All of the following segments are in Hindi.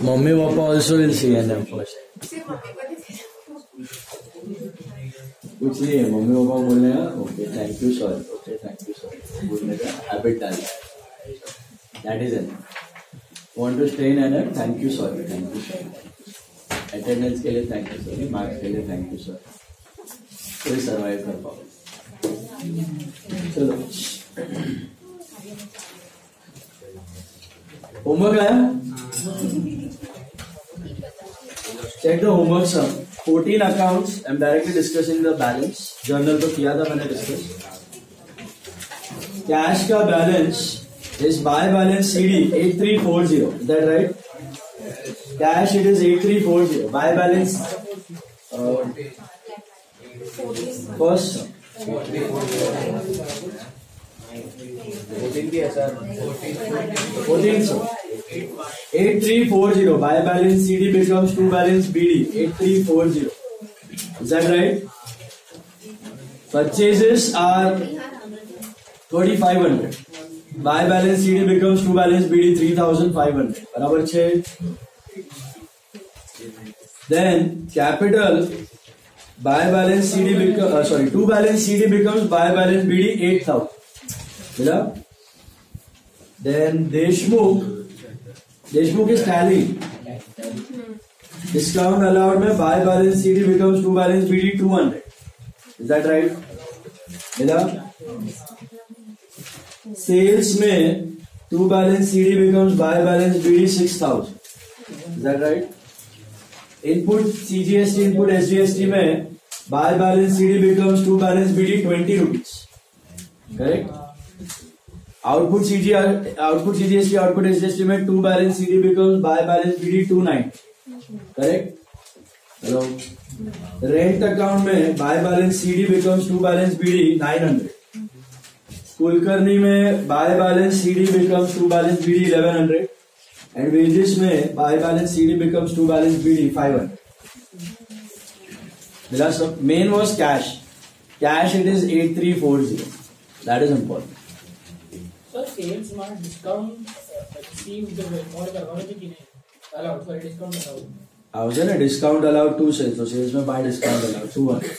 मम्मी पापा also will see N M first. कुछ नहीं है, मम्मी पापा बोलने का okay thank you sir, okay thank you sir बोलने का हैबिट डालना, that is N. Want to stay in N M, thank you sir, thank you sir. Attendance के लिए थैंक यू सर, मार्क्स के लिए थैंक यू सर, कोई सर्वाइव कर पाओ। चलो होमवर्क आया, check the homework sum. 14 accounts, I'm directly discussing the balance. Journal तो किया था मैंने डिस्कस। कैश का balance is buy balance CD 8340, is that right? Cash it is 8340. Buy balance first 14 sir. 8340. Buy balance CD becomes to balance BD 8340. Is that right? Purchases are 3500. Buy balance CD becomes to balance BD 3500. बराबर 6. Then capital buy balance CD becomes to balance CD becomes buy balance BD 8000. मिला? Then Deshmukh is tally. Discount allowed में buy balance CD becomes to balance BD 200. Is that right? मिला? Sales में to balance CD becomes buy balance BD 6000. Is that right? Input CGST, input SGST में buy balance CD becomes to balance BD 20 rupees. Correct? Output CGST, output SGST में to balance CD becomes buy balance BD 290. Correct? Hello. Rent account में buy balance CD becomes to balance BD 900. Kulkarni में buy balance CD becomes to balance BD 1100. And wages में buy balance CD becomes to balance BD 500. The last main was cash. Cash it is 8340. That is important. Sir, sales में discount received the more allowed कि नहीं? Allowed, sorry, discount allowed. आवश्यक है discount allowed 2 sales. तो sales में buy discount allowed 200.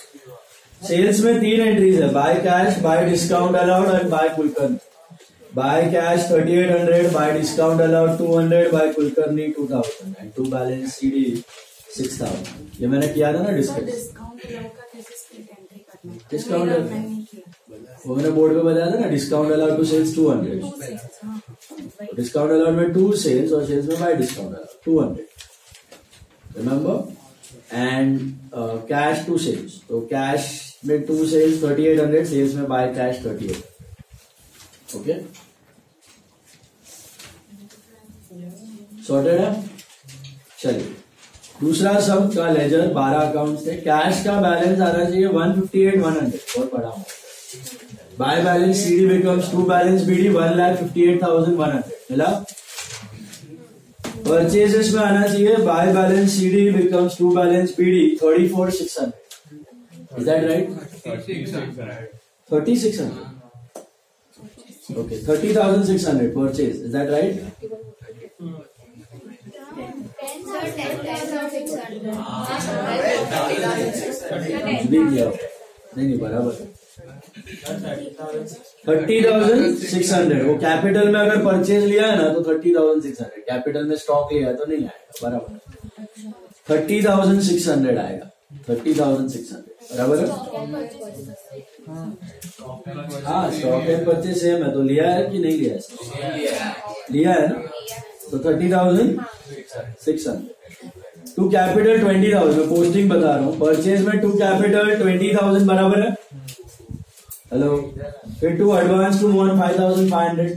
Sales में 3 entries है, buy cash, buy discount allowed and buy Kulkarni. Buy cash 3800, buy discount allowed 200, buy Kulkarni 2000 and to balance CD 6000. ये मैंने किया था ना डिस्कस। डिस्काउंट वो मैंने बोर्ड पे बताया था ना, discount allowed to sales 200. Discount allowed में 2 सेल्स और सेल्स में by discount allowed 200. Remember? And cash 2 sales, तो कैश में 2 सेल्स 3800, सेल्स में बाय कैश 38. ओके, सॉर्टेड है? चलिए दूसरा सब का लेजर 12 अकाउंट से कैश का बैलेंस आना चाहिए 158,100 और बढ़ा हुआ. By balance CD becomes to balance BD 1,58,100 मिला. परचेजेस में आना चाहिए bye balance CD becomes to balance BD 34,600. Is that right? 3600. Okay, 30,600 purchase. Is that right? नहीं बराबर 30,600. वो कैपिटल में अगर परचेज लिया है ना तो 30,600. कैपिटल में स्टॉक लिया है तो नहीं आएगा. बराबर 30,600 आएगा. 30,600 बराबर है. हाँ, स्टॉक एंड परचेज सेम है. तो लिया है कि नहीं लिया है? लिया है ना, तो 30,600. To capital 20,000. पोस्टिंग बता रहा हूँ. परचेज में टू कैपिटल 20,000 बराबर है. हेलो. फिर टू एडवांस टू मोहन 5,500.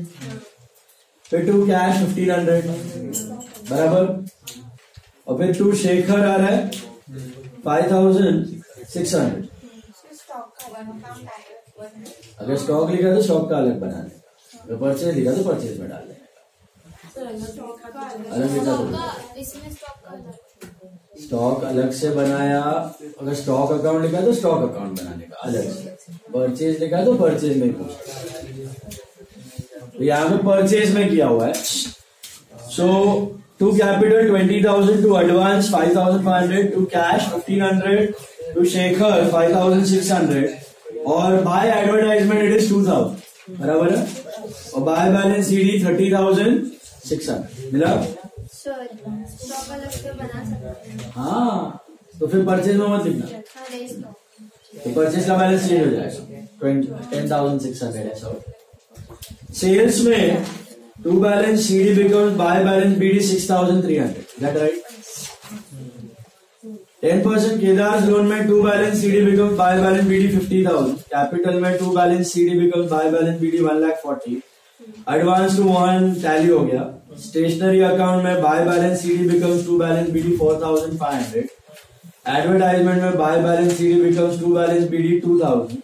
फिर टू कैश 1,500 बराबर. और फिर टू शेखर आ रहा है 5,600. अगर स्टॉक लिखा तो स्टॉक का अलग बना देगा. अगर परचेज लिखा तो परचेज में डाल देगा. अलग लिखा तो स्टॉक अलग से बनाया. अगर स्टॉक अकाउंट लिखा तो स्टॉक अकाउंट बनाने का अलग से. परचेज लिखा तो परचेज में कुछ. तो यहाँ पे परचेज में किया हुआ है. सो to capital 20,000, to advance 5,500, to cash 1,500, to Shekhar 5,600, और by advertisement it is 2,000. बराबर है? और by balance CD 30,600. मिला? सर स्टॉक अलग से बना सकते हैं। हाँ, तो फिर परचेज में मत लिखना, तो परचेज का बैलेंस चेंज हो जाएगा 10,600 ऐसा। सेल्स में to balance CD becomes by balance BD 6,300. That right? 10% Kedar's loan में to balance CD becomes by balance BD 50,000. Capital में to balance CD becomes by balance BD 1,40,000. Advance to 1 tally हो गया. स्टेशनरी अकाउंट में by balance CD becomes to balance BD 4,500. Advertisement में by balance CD becomes to balance BD 2,000.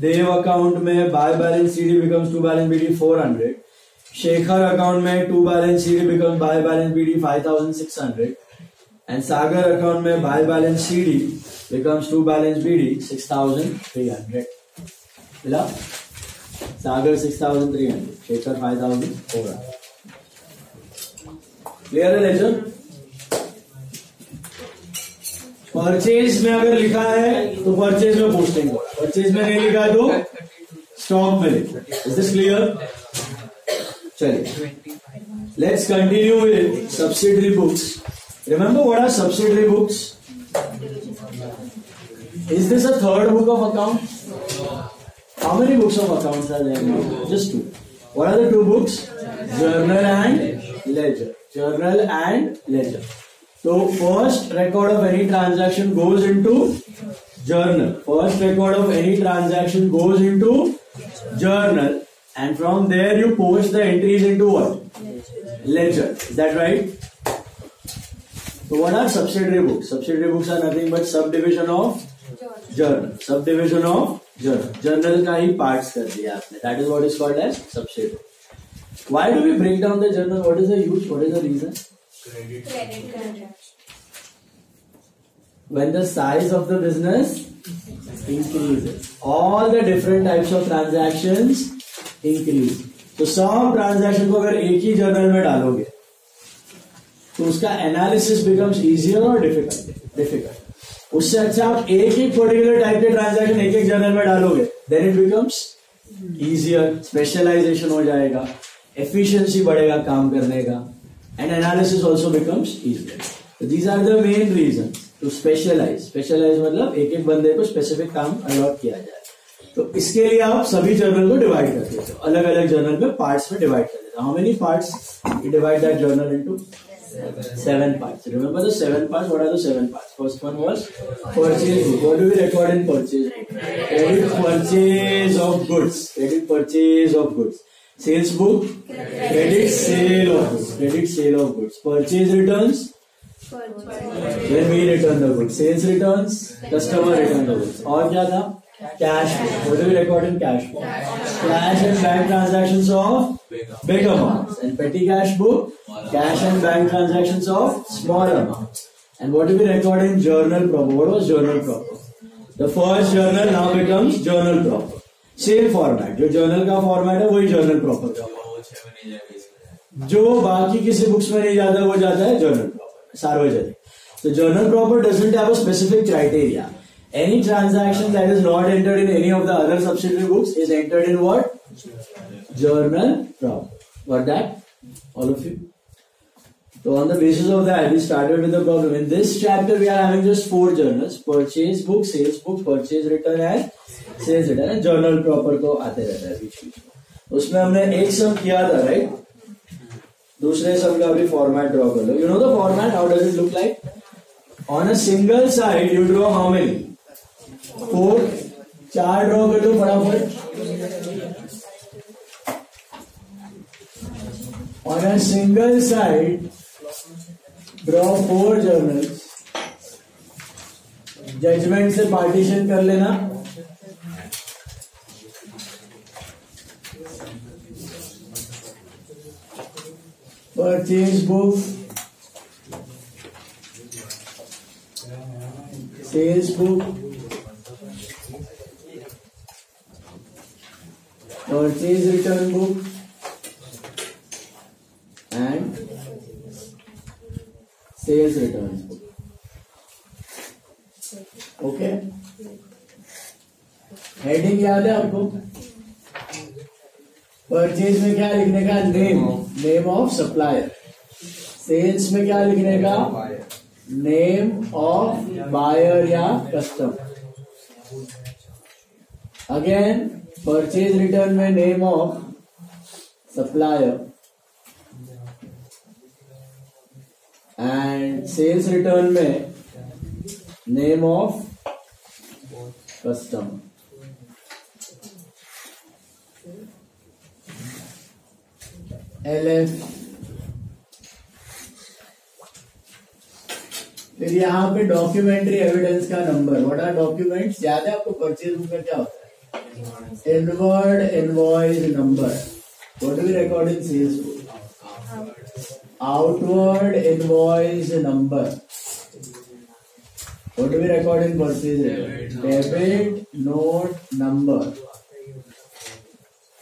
Dev account में by balance CD becomes to balance BD 400. Shekhar account में to balance CD becomes by balance BD 5,600. And Sagar account में by balance CD becomes to balance BD 6,300. मिला? सागर 6,300, शेखर 5,400. क्लियर है लेजर? परचेज में अगर लिखा है तो परचेज में पोस्टिंग हो, परचेज में नहीं लिखा है तो स्टॉक में लिखो. Is this clear? चलिए, let's continue with subsidiary books. Remember what are subsidiary books? Is this a third book of account? How many books of accounts are there now? Just two. What are the two books? Journal and ledger. Journal and ledger. So first record of any transaction goes into journal. First record of any transaction goes into journal, and from there you post the entries into what? Ledger. Is that right? So what are subsidiary books? Subsidiary books are nothing but subdivision of journal. Subdivision of journal. Journal का ही parts कर दिया आपने. That is what is called as subsidiary. Why do we break down the journal? What is the use? What is the reason? Credit transaction. When the size of the business increases, all the different types of transactions increase. तो सब transaction को अगर एक ही journal में डालोगे तो उसका analysis becomes easier or difficult? उससे अच्छा आप एक ही पर्टिकुलर टाइप के ट्रांजैक्शन एक एक जर्नल में डालोगे, then it becomes easier, specialization हो जाएगा, एफिशिएंसी बढ़ेगा काम करने का, and analysis also becomes easier. तो these are the main reason to specialize. Specialize मतलब एक एक बंदे को स्पेसिफिक काम अलॉट किया जाए. तो इसके लिए आप सभी जर्नल को डिवाइड कर देते हो, अलग अलग जर्नल में पार्ट्स में डिवाइड कर देते हो. How many parts? You divide that journal into 7 parts. Remember the 7 parts? What are the 7 parts? First one was purchase book. What do we record in purchase book? Credit purchase of goods. Credit purchase of goods. Sales book? Credit sale of goods. Credit sale of goods. Purchase returns? When we return the goods. Sales returns? Customer return the goods. और क्या था? Cash book. What do we record in cash book? Cash and bank transactions of big amounts. And petty cash book? Cash and bank transactions of small amounts. And what do we record in journal proper? What was journal proper? The first journal now becomes journal proper. Same format. जो journal का format है वही journal proper का. जो बाकी किसी books में नहीं जाता वो जाता है journal proper, सार्वजनिक. So journal proper doesn't have a specific criteria. Any transaction that is not entered in any of the other subsidiary books is entered in what? Journal proper. Got that? All of you? So on the basis of that, we started with the problem. In this chapter, we are having just 4 journals: purchase book, sales book, purchase return and sales return, and journal proper को आते रहता है बीच बीच में. उसमें हमने एक सम किया था, right? दूसरे सम का भी फॉर्मेट ड्रॉ कर लो. You know the format? How does it look like? On a single side, you draw how many? 4. 4 draw कर दो फटाफट. On a single side, draw 4 journals. Judgement से पार्टीशन कर लेना. Purchase book, sales book, purchase return book, and sales return book. Okay, heading याद है आपको? परचेज में क्या लिखने का? Name of supplier. सेल्स में क्या लिखने का? नेम ऑफ बायर या कस्टमर. अगेन परचेज रिटर्न में name of supplier and sales return में नेम ऑफ कस्टमर. LF. फिर यहाँ पे डॉक्यूमेंट्री एविडेंस का नंबर. What are documents? याद है आपको परचेज बुक में क्या होता है? Inward invoice number. What do we record in sales book? Outward invoice number. What do we record in purchase? Debit note number.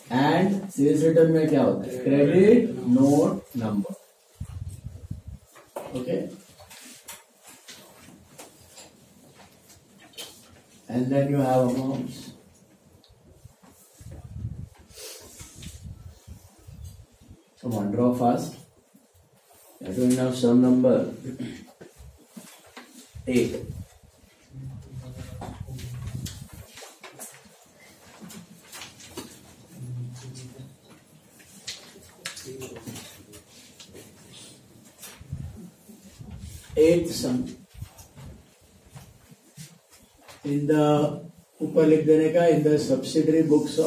And sales return में क्या होता है? Credit note number. Okay, and then you have amounts. Come on, draw fast. You're doing now some number 8. Eighth sum. In the ऊपर लिख देने का in the subsidiary books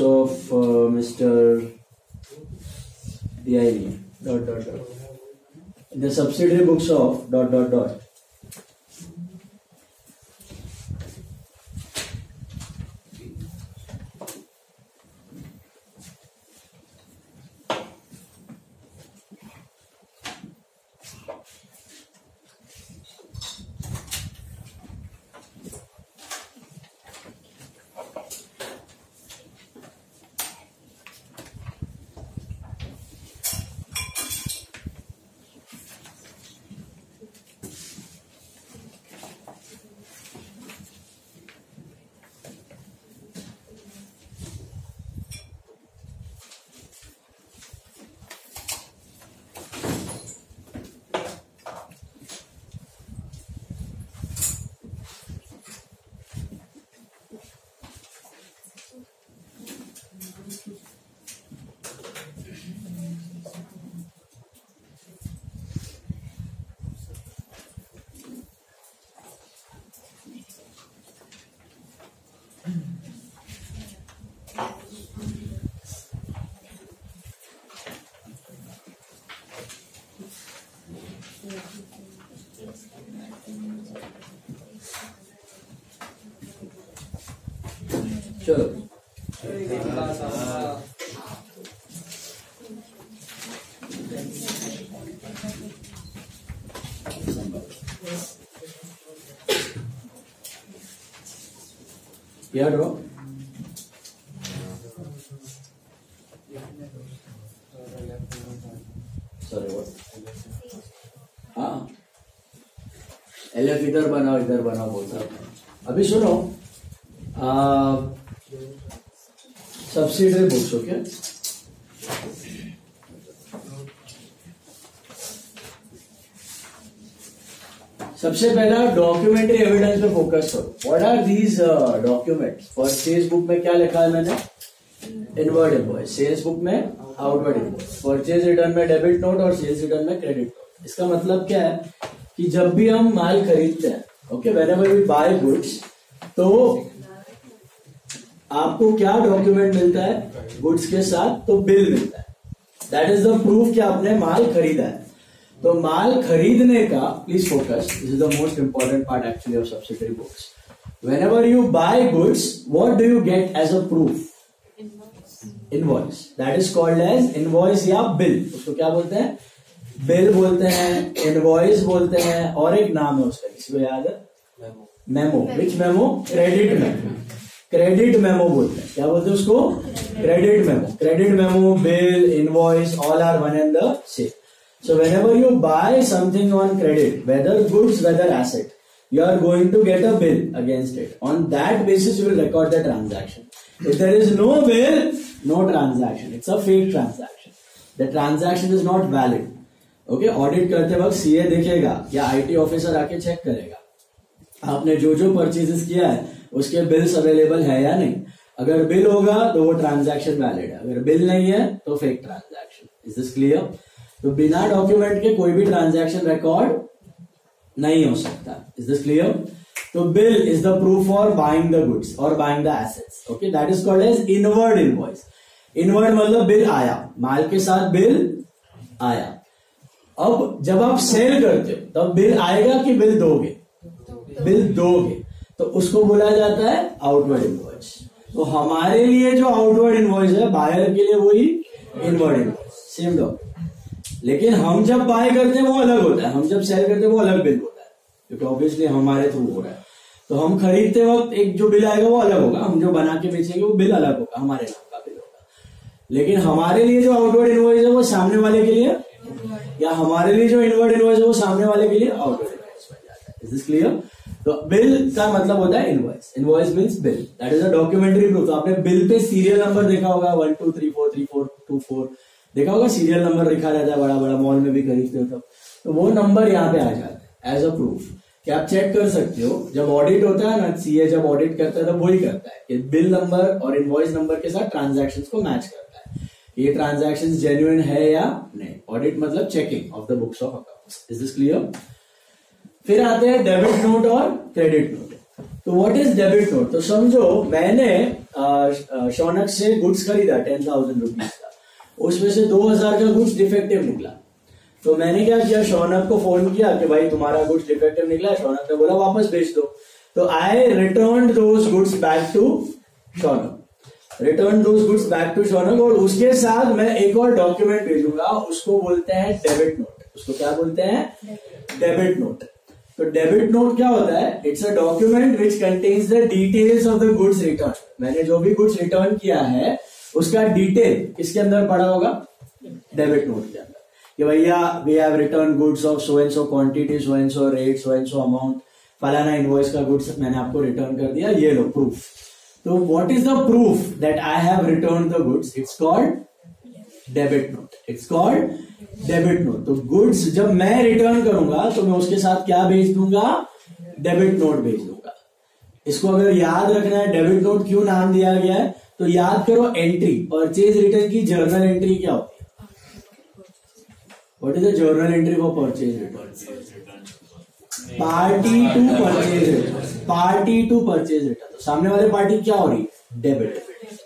of Mr. DIV. In the subsidiary books of ... चलो क्या ड्रॉ सॉरी व्हाट हाँ LF इधर बनाओ बोलता हूँ। अभी सुनो सब्सिडरी बुक्स. ओके सबसे पहला डॉक्यूमेंट्री एविडेंस पे फोकस करो. What are these documents? Purchase book में क्या लिखा है मैंने? Inward invoice. सेल्स बुक में आउटवर्ड इनवॉइस. परचेज रिटर्न में डेबिट नोट और सेल्स रिटर्न में क्रेडिट नोट. इसका मतलब क्या है कि जब भी हम माल खरीदते हैं, okay, whenever we buy goods, तो आपको क्या डॉक्यूमेंट मिलता है गुड्स के साथ? तो बिल मिलता है. दैट इज द प्रूफ कि आपने माल खरीदा है. तो माल खरीदने का, please focus, this is the most important part actually of subsidiary books. Whenever you buy goods, what do you get as a proof? Invoice. That is called as invoice या बिल. उसको क्या बोलते हैं? बिल बोलते हैं, इनवॉइस बोलते हैं, और एक नाम है उसका, किसी को याद है? Memo. Which memo? Credit memo. Credit memo बोलते हैं. क्या बोलते हैं उसको? Credit memo. Credit memo, bill, invoice, all are one and the same. So whenever you buy something on credit, whether goods, whether asset, you are going to get a bill against it. On that basis, you will record the transaction. If there is no bill, no transaction. It's a fake transaction. The transaction is not valid. Okay? Audit करते वक्त CA देखेगा या IT ऑफिसर आके चेक करेगा आपने जो जो परचेजेस किया है उसके बिल्स अवेलेबल है या नहीं. अगर बिल होगा तो वो ट्रांजैक्शन वैलिड है, अगर बिल नहीं है तो fake transaction. Is this clear? तो बिना डॉक्यूमेंट के कोई भी ट्रांजैक्शन रिकॉर्ड नहीं हो सकता. Is this clear? तो bill is the proof for buying the goods और buying the assets. Okay, that is called as inward invoice. Inward मतलब बिल आया, माल के साथ बिल आया. अब जब आप सेल करते हो तब बिल आएगा कि बिल दोगे? बिल दोगे, तो उसको बोला जाता है आउटवर्ड इनवॉइस. तो हमारे लिए जो आउटवर्ड इनवॉइस है बायर के लिए वही इनवर्ड इनवॉइस, सेम डॉक्यूमेंट. लेकिन हम जब बाय करते हैं वो अलग होता है, हम जब सेल करते हैं वो अलग बिल होता है, क्योंकि ऑब्वियसली हमारे थ्रू हो रहा है. तो हम खरीदते वक्त एक जो बिल आएगा वो अलग होगा, हम जो बना के बेचेंगे वो बिल अलग होगा, हमारे नाम का बिल होगा. लेकिन हमारे लिए जो आउटवर्ड इनवॉइस है वो सामने वाले के लिए, या हमारे लिए जो इनवर्ड इनवॉइस है वो सामने वाले के लिए आउटवर्ड इनवॉइस बन जाता है. Is this clear? तो बिल का मतलब होता है invoice. Invoice means bill. That is a documentary proof. तो आपने बिल पे सीरियल नंबर देखा होगा 1 2 3 4 3 4 2 4 देखा होगा, सीरियल नंबर लिखा रहता है, बड़ा बड़ा मॉल में भी खरीदते हो तब. तो वो नंबर यहाँ पे आ जाता है एज अ प्रूफ कि आप चेक कर सकते हो. जब ऑडिट होता है ना, सीए जब ऑडिट करता है तब वही करता है कि बिल नंबर और इनवॉइस नंबर के साथ ट्रांजैक्शन को मैच करता है, ये ट्रांजैक्शन जेन्युइन है या नहीं. ऑडिट मतलब checking of the books of accounts. Is this clear? फिर आते हैं डेबिट नोट और क्रेडिट नोट. तो व्हाट इज डेबिट नोट? तो समझो मैंने शौनक से गुड्स खरीदा 10,000 रुपीज का, उसमें से 2,000 का गुड्स डिफेक्टिव निकला. तो मैंने क्या किया, शौनक को फोन किया कि भाई तुम्हारा गुड्स डिफेक्टिव निकला. शौनक ने बोला वापस भेज दो. तो I return those goods back to Shaunak. Return those goods back to Shaunak. और उसके साथ मैं एक और डॉक्यूमेंट भेजूंगा, उसको बोलते हैं डेबिट नोट. उसको क्या बोलते हैं? Debit note. तो डेबिट नोट क्या होता है? It's a document which contains the details of the goods return. मैंने जो भी गुड्स रिटर्न किया है उसका डिटेल किसके अंदर पड़ा होगा? डेबिट नोट के अंदर. कि भैया we have return goods of so and so quantity, so and so rate, so and so amount, फलाना इनवॉइस का गुड्स मैंने आपको रिटर्न कर दिया, ये लो प्रूफ. तो what is the proof that I have return the goods? It's called debit note. It's called debit note. तो गुड्स जब मैं रिटर्न करूंगा तो मैं उसके साथ क्या भेज दूंगा? डेबिट नोट भेज दूंगा. इसको अगर याद रखना है डेबिट नोट क्यों नाम दिया गया है, तो याद करो एंट्री परचेज रिटर्न की जर्नल एंट्री क्या होती है? What is the journal entry for purchase return? Party to purchase return. Party to purchase return. तो सामने वाले पार्टी क्या हो रही है? डेबिट.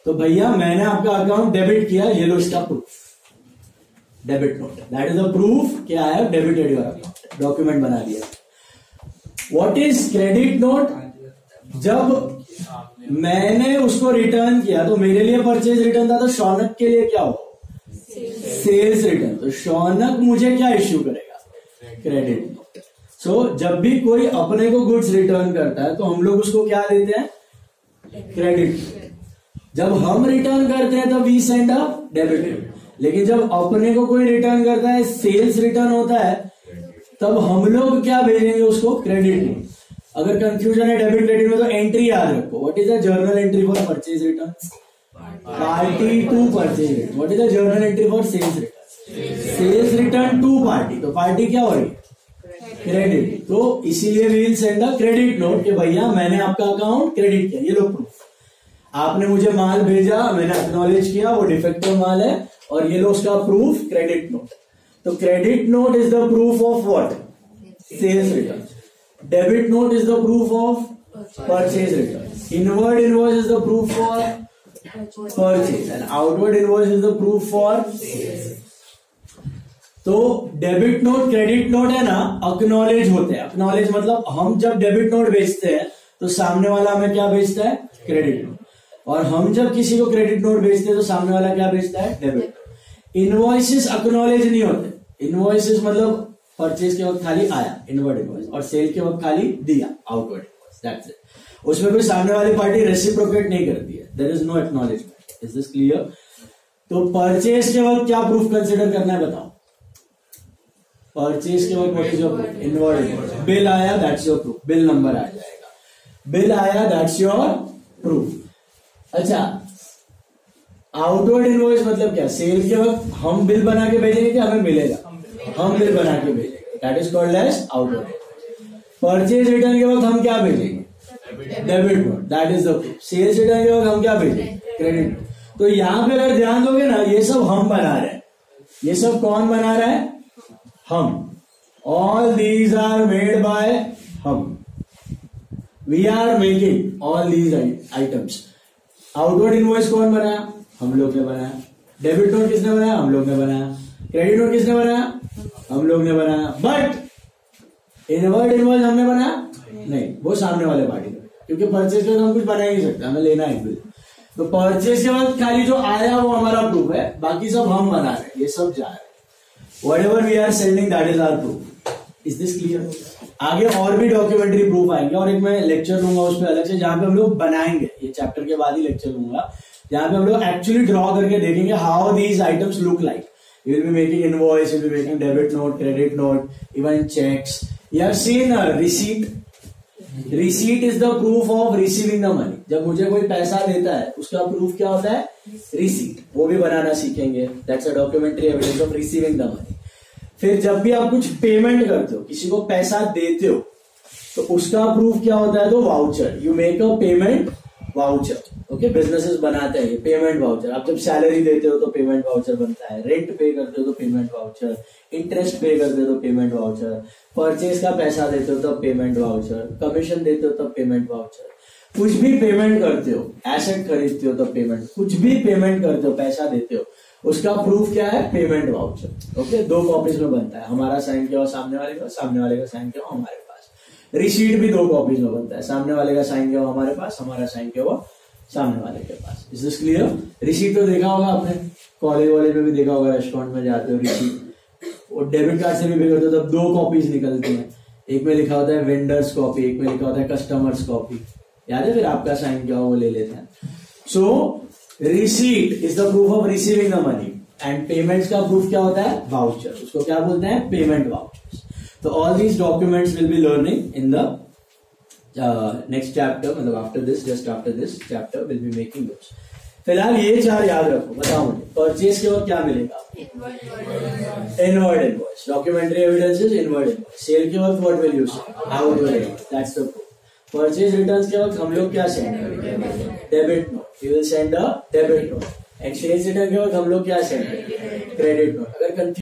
तो भैया मैंने आपका अकाउंट डेबिट किया, ये लो इसका proof, debit note. That is the proof कि I have debited your account. Document बना दिया. What is credit note? जब मैंने उसको रिटर्न किया तो मेरे लिए परचेज रिटर्न था, तो शौनक के लिए क्या हो? Sales return. तो शौनक मुझे क्या इश्यू करेगा? Credit note. सो जब भी कोई अपने को गुड्स रिटर्न करता है तो हम लोग उसको क्या देते हैं? क्रेडिट. जब हम रिटर्न करते हैं तब we send a debit note. लेकिन जब अपने को कोई रिटर्न करता है, सेल्स रिटर्न होता है, तब हम लोग क्या भेजेंगे उसको? Credit note. अगर कंफ्यूजन है डेबिट क्रेडिट में तो एंट्री याद रखो. What is the journal entry for purchase return? Party to purchase return. What is the journal entry for sales return? Sales return to party. तो पार्टी क्या हो रही है? क्रेडिट. तो इसीलिए we will send a credit note कि भैया मैंने आपका अकाउंट क्रेडिट किया, ये लो प्रूफ. आपने मुझे माल भेजा, मैंने एक्नॉलेज किया, वो डिफेक्टिव माल है, और ये लो उसका प्रूफ, क्रेडिट नोट. तो credit note is the proof of what? Sales return. Debit note is the proof of purchase return. Inward invoice is the proof for purchase and outward invoice is the proof for sales. तो डेबिट नोट क्रेडिट नोट है ना, अक्नॉलेज होते हैं. अक्नॉलेज मतलब हम जब डेबिट नोट बेचते हैं तो सामने वाला हमें क्या बेचता है? Credit note. और हम जब किसी को क्रेडिट नोट बेचते हैं तो सामने वाला क्या बेचता है? Debit note. इनवॉइसेस अक्नॉलेज नहीं होते. इनवॉइसेस मतलब परचेज के वक्त खाली आया, इनवर्ड इनवॉइस, और सेल के वक्त खाली दिया, आउटवर्ड इनवॉइस. That's it. उसमें कोई सामने वाली पार्टी रेसिप्रोकेट नहीं करती है. There is no acknowledgement. Is this clear? तो परचेज के वक्त क्या प्रूफ कंसिडर करना है बताओ. परचेज के वक्त what is your proof? Inward invoice. Bill आया, that's your proof. Bill number आ जाएगा. बिल आया, दैट्स योर प्रूफ. अच्छा, आउटवर्ड इनवॉइस मतलब क्या? सेल के वक्त हम बिल बना के भेजेंगे कि हमें मिलेगा? हम बिल बना के भेजेंगे. That is called as outward. Purchase return के वक्त हम क्या भेजेंगे? Debit note. That is the proof. Sales return के वक्त हम क्या भेजेंगे? क्रेडिट. तो यहां पे अगर ध्यान दोगे ना, ये सब हम बना रहे हैं. ये सब कौन बना रहा है? हम. All these are made by हम. We are making all these items. Outward invoice कौन बनाया? हम लोग ने बनाया. डेबिट नोट किसने बनाया? हम लोग ने बनाया. क्रेडिट नोट किसने बनाया? हम लोग ने बनाया. बट इनवर्ड इनवॉइस हमने बनाया नहीं, वो सामने वाले पार्टी ने. क्योंकि परचेज के वक्त हम कुछ बना ही नहीं सकते, हमें लेना है बिल. तो परचेज के वक्त खाली जो आया वो हमारा प्रूफ है, बाकी सब हम बना रहे हैं. ये सब जा रहे हैं. Whatever we are sending, that is our proof. Is this clear? आगे और भी डॉक्यूमेंट्री प्रूफ आएंगे और एक मैं लेक्चर लूंगा उस पर अलग से, जहां पे हम लोग बनाएंगे. ये चैप्टर के बाद ही लेक्चर लूंगा, जहां पे हम लोग एक्चुअली ड्रॉ करके देखेंगे how these items look like. You will be making invoice, you will be making debit note, credit note, even checks. You have seen a receipt. Receipt is the proof of receiving the money. जब मुझे कोई पैसा देता है उसका प्रूफ क्या होता है? रिसीट. वो भी बनाना सीखेंगे. That's a documentary evidence of receiving the money. फिर जब भी आप कुछ पेमेंट करते हो, किसी को पैसा देते हो, तो उसका प्रूफ क्या होता है? तो voucher. You make a payment voucher. Okay, businesses बनाते हैं पेमेंट वाउचर. आप जब सैलरी देते हो तो पेमेंट वाउचर बनता है. रेंट पे करते हो तो पेमेंट वाउचर. इंटरेस्ट पे करते हो तो पेमेंट वाउचर. परचेज का पैसा देते हो तब पेमेंट वाउचर. कमीशन देते हो तब पेमेंट वाउचर. कुछ भी पेमेंट करते हो, एसेट खरीदते हो तब पेमेंट. कुछ भी पेमेंट करते हो, पैसा देते हो, उसका प्रूफ क्या है? Payment voucher. ओके, 2 कॉपीज में बनता है. हमारा साइन किया हुआ सामने वाले का, सामने वाले का साइन किया हुआ हमारे पास. रिसीट भी 2 कॉपीज में बनता है. सामने वाले का साइन किया हुआ हमारे पास, हमारा साइन किया हुआ सामने वाले के पास. Is this clear? रिसीट तो देखा होगा आपने, कॉलेज वाले में भी देखा होगा, रेस्टोरेंट में जाते हो रिसीट और डेबिट कार्ड से भी पे करते हो तब 2 कॉपीज निकलती हैं. एक में लिखा होता है वेंडर्स कॉपी, एक में लिखा होता है कस्टमर्स कॉपी. याद है? फिर आपका साइन किया हुआ वो ले लेते हैं. So receipt is the proof of receiving the money and payments का प्रूफ क्या होता है? वाउचर. उसको क्या बोलते हैं? Payment vouchers. तो all these documents will be learning in the next chapter. मतलब after this, just after this chapter will be making those. फिलहाल ये 4 याद रखो. बताओ मुझे, परचेज के वक्त क्या मिलेगा? Inward invoice. Documentary evidences, inward invoice. Sale के वक्त what will you say? Outward invoice. That's the proof. Purchase returns के वक्त हम लोग क्या सेंड करेंगे? Debit note. You will send a debit note. Exchange return के वक्त हम लोग क्या सेंड करेंगे? Credit note.